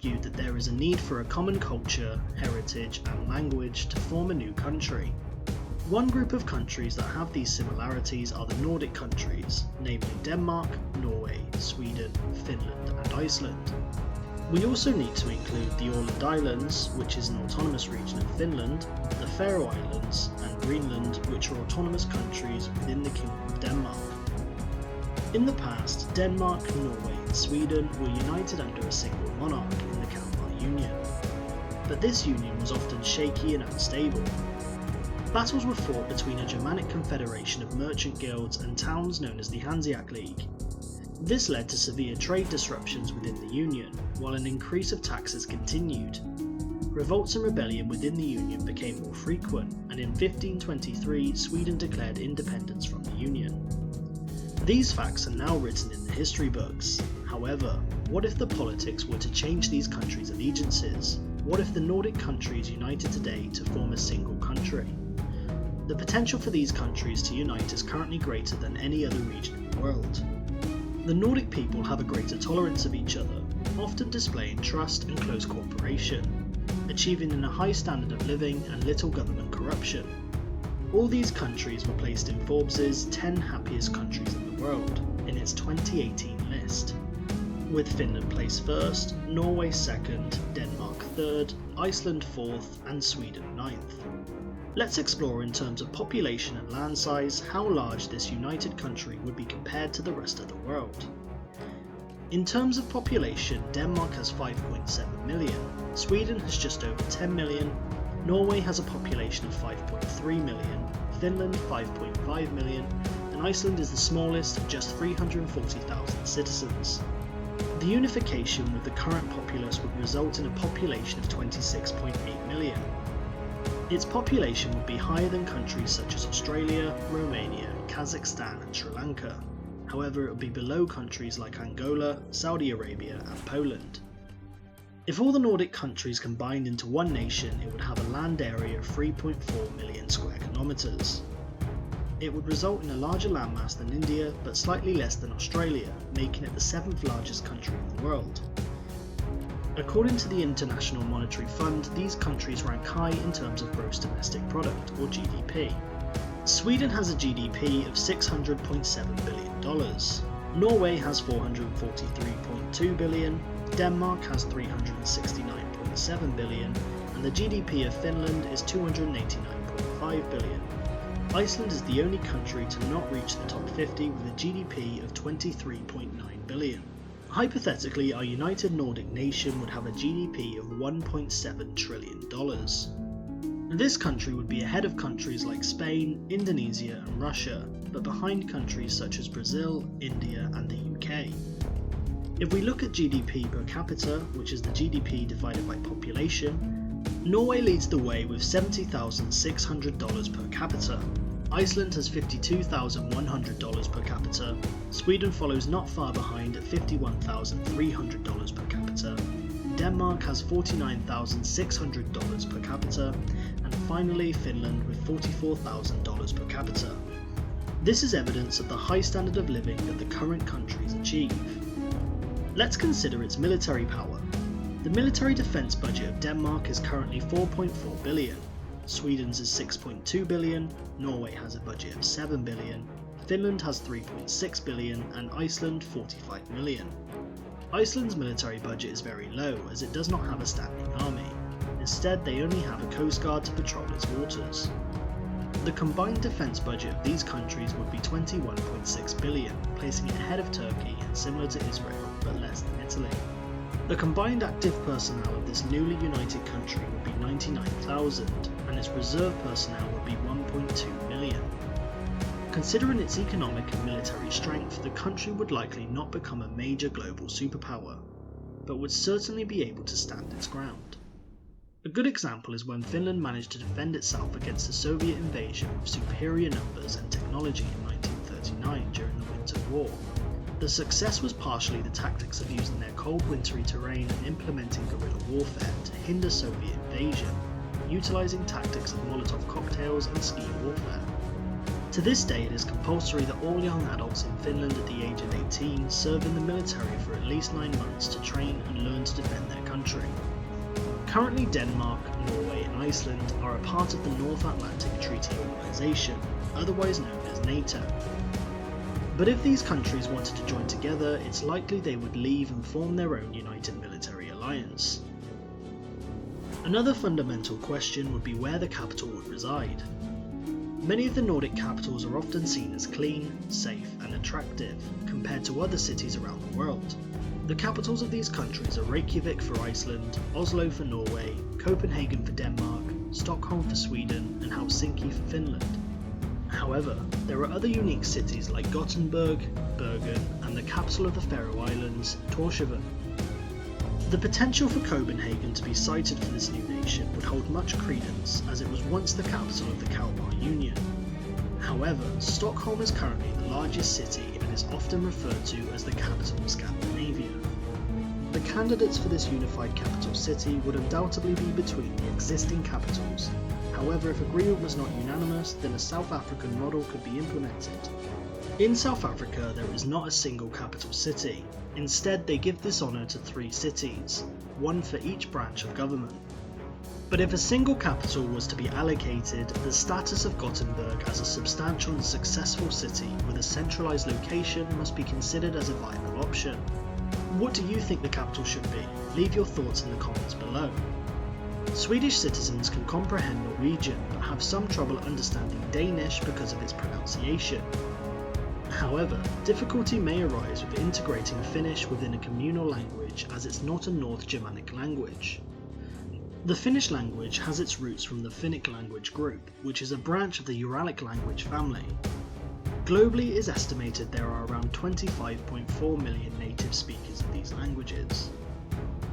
argued that there is a need for a common culture, heritage, and language to form a new country. One group of countries that have these similarities are the Nordic countries, namely Denmark, Norway, Sweden, Finland, and Iceland. We also need to include the Åland Islands, which is an autonomous region of Finland, the Faroe Islands, and Greenland, which are autonomous countries within the Kingdom of Denmark. In the past, Denmark, Norway, and Sweden were united under a single monarch in the Kalmar Union. But this union was often shaky and unstable. Battles were fought between a Germanic confederation of merchant guilds and towns known as the Hanseatic League. This led to severe trade disruptions within the Union, while an increase of taxes continued. Revolts and rebellion within the Union became more frequent, and in 1523 Sweden declared independence from the Union. These facts are now written in the history books. However, what if the politics were to change these countries' allegiances? What if the Nordic countries united today to form a single country? The potential for these countries to unite is currently greater than any other region in the world. The Nordic people have a greater tolerance of each other, often displaying trust and close cooperation, achieving a high standard of living and little government corruption. All these countries were placed in Forbes' 10 happiest countries in the world in its 2018 list, with Finland placed first, Norway second, Denmark third, Iceland fourth, and Sweden ninth. Let's explore in terms of population and land size how large this united country would be compared to the rest of the world. In terms of population, Denmark has 5.7 million, Sweden has just over 10 million, Norway has a population of 5.3 million, Finland 5.5 million, and Iceland is the smallest at just 340,000 citizens. The unification with the current populace would result in a population of 26.8 million. Its population would be higher than countries such as Australia, Romania, Kazakhstan and Sri Lanka. However, it would be below countries like Angola, Saudi Arabia and Poland. If all the Nordic countries combined into one nation, it would have a land area of 3.4 million square kilometres. It would result in a larger landmass than India, but slightly less than Australia, making it the 7th largest country in the world. According to the International Monetary Fund, these countries rank high in terms of gross domestic product, or GDP. Sweden has a GDP of $600.7 billion, Norway has $443.2 billion, Denmark has $369.7 billion, and the GDP of Finland is $289.5 billion. Iceland is the only country to not reach the top 50 with a GDP of $23.9 billion. Hypothetically, our United Nordic Nation would have a GDP of $1.7 trillion. This country would be ahead of countries like Spain, Indonesia and Russia, but behind countries such as Brazil, India and the UK. If we look at GDP per capita, which is the GDP divided by population, Norway leads the way with $70,600 per capita. Iceland has $52,100 per capita, Sweden follows not far behind at $51,300 per capita, Denmark has $49,600 per capita, and finally Finland with $44,000 per capita. This is evidence of the high standard of living that the current countries achieve. Let's consider its military power. The military defence budget of Denmark is currently $4.4 billion. Sweden's is $6.2 billion, Norway has a budget of $7 billion, Finland has $3.6 billion and Iceland $45 million. Iceland's military budget is very low as it does not have a standing army. Instead, they only have a coast guard to patrol its waters. The combined defence budget of these countries would be $21.6 billion, placing it ahead of Turkey and similar to Israel, but less than Italy. The combined active personnel of this newly united country would be 99,000, and its reserve personnel would be 1.2 million. Considering its economic and military strength, the country would likely not become a major global superpower, but would certainly be able to stand its ground. A good example is when Finland managed to defend itself against the Soviet invasion with superior numbers and technology in 1939 during the Winter War. The success was partially the tactics of using their cold wintry terrain and implementing guerrilla warfare to hinder Soviet invasion, utilising tactics of Molotov cocktails and ski warfare. To this day, it is compulsory that all young adults in Finland at the age of 18 serve in the military for at least 9 months to train and learn to defend their country. Currently, Denmark, Norway and Iceland are a part of the North Atlantic Treaty Organisation, otherwise known as NATO. But if these countries wanted to join together, it's likely they would leave and form their own united military alliance. Another fundamental question would be where the capital would reside. Many of the Nordic capitals are often seen as clean, safe and attractive, compared to other cities around the world. The capitals of these countries are Reykjavik for Iceland, Oslo for Norway, Copenhagen for Denmark, Stockholm for Sweden and Helsinki for Finland. However, there are other unique cities like Gothenburg, Bergen and the capital of the Faroe Islands, Tórshavn. The potential for Copenhagen to be cited for this new nation would hold much credence, as it was once the capital of the Kalmar Union. However, Stockholm is currently the largest city and is often referred to as the capital of Scandinavia. The candidates for this unified capital city would undoubtedly be between the existing capitals. However, if agreement was not unanimous, then a South African model could be implemented. In South Africa, there is not a single capital city. Instead, they give this honour to 3 cities, one for each branch of government. But if a single capital was to be allocated, the status of Gothenburg as a substantial and successful city with a centralised location must be considered as a viable option. What do you think the capital should be? Leave your thoughts in the comments below. Swedish citizens can comprehend Norwegian but have some trouble understanding Danish because of its pronunciation. However, difficulty may arise with integrating Finnish within a communal language, as it's not a North Germanic language. The Finnish language has its roots from the Finnic language group, which is a branch of the Uralic language family. Globally, it is estimated there are around 25.4 million native speakers of these languages.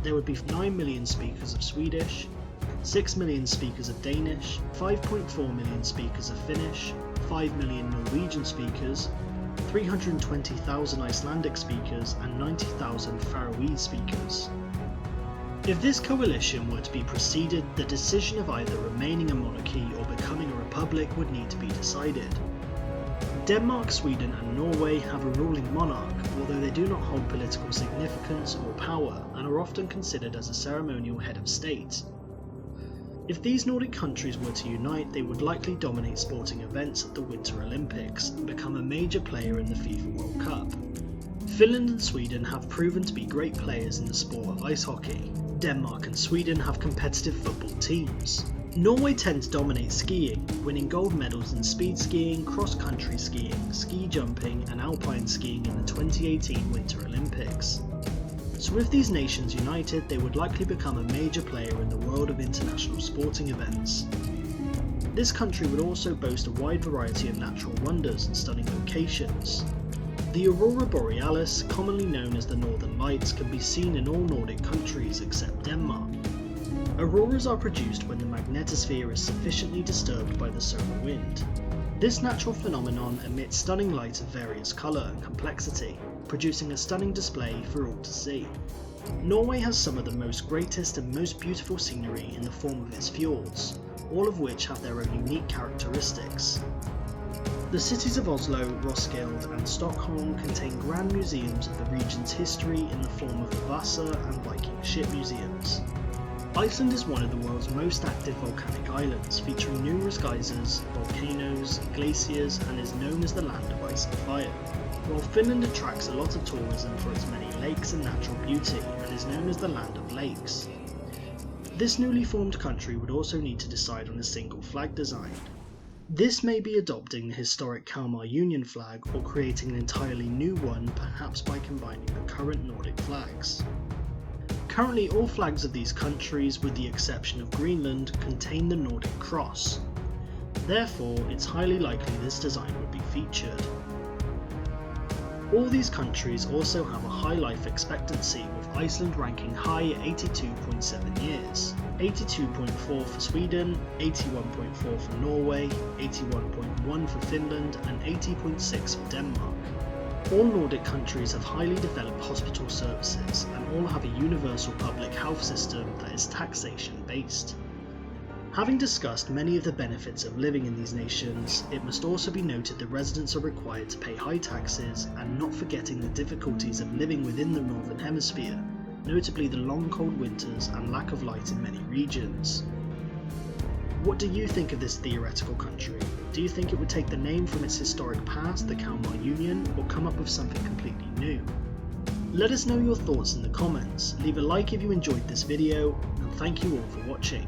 There would be 9 million speakers of Swedish, 6 million speakers of Danish, 5.4 million speakers of Finnish, 5 million Norwegian speakers, 320,000 Icelandic speakers and 90,000 Faroese speakers. If this coalition were to be preceded, the decision of either remaining a monarchy or becoming a republic would need to be decided. Denmark, Sweden and Norway have a ruling monarch, although they do not hold political significance or power and are often considered as a ceremonial head of state. If these Nordic countries were to unite, they would likely dominate sporting events at the Winter Olympics and become a major player in the FIFA World Cup. Finland and Sweden have proven to be great players in the sport of ice hockey. Denmark and Sweden have competitive football teams. Norway tend to dominate skiing, winning gold medals in speed skiing, cross-country skiing, ski jumping and alpine skiing in the 2018 Winter Olympics. So with these nations united, they would likely become a major player in the world of international sporting events. This country would also boast a wide variety of natural wonders and stunning locations. The Aurora Borealis, commonly known as the Northern Lights, can be seen in all Nordic countries except Denmark. Auroras are produced when the magnetosphere is sufficiently disturbed by the solar wind. This natural phenomenon emits stunning light of various colour and complexity, producing a stunning display for all to see. Norway has some of the most greatest and most beautiful scenery in the form of its fjords, all of which have their own unique characteristics. The cities of Oslo, Roskilde and Stockholm contain grand museums of the region's history in the form of the Vasa and Viking ship museums. Iceland is one of the world's most active volcanic islands, featuring numerous geysers, volcanoes, glaciers and is known as the land of ice and fire. While Finland attracts a lot of tourism for its many lakes and natural beauty and is known as the land of lakes. This newly formed country would also need to decide on a single flag design. This may be adopting the historic Kalmar Union flag or creating an entirely new one, perhaps by combining the current Nordic flags. Currently all flags of these countries, with the exception of Greenland, contain the Nordic cross. Therefore, it's highly likely this design would be featured. All these countries also have a high life expectancy, with Iceland ranking high at 82.7 years, 82.4 for Sweden, 81.4 for Norway, 81.1 for Finland and 80.6 for Denmark. All Nordic countries have highly developed hospital services and all have a universal public health system that is taxation based. Having discussed many of the benefits of living in these nations, it must also be noted that residents are required to pay high taxes, and not forgetting the difficulties of living within the Northern Hemisphere, notably the long cold winters and lack of light in many regions. What do you think of this theoretical country? Do you think it would take the name from its historic past, the Kalmar Union, or come up with something completely new? Let us know your thoughts in the comments, leave a like if you enjoyed this video, and thank you all for watching.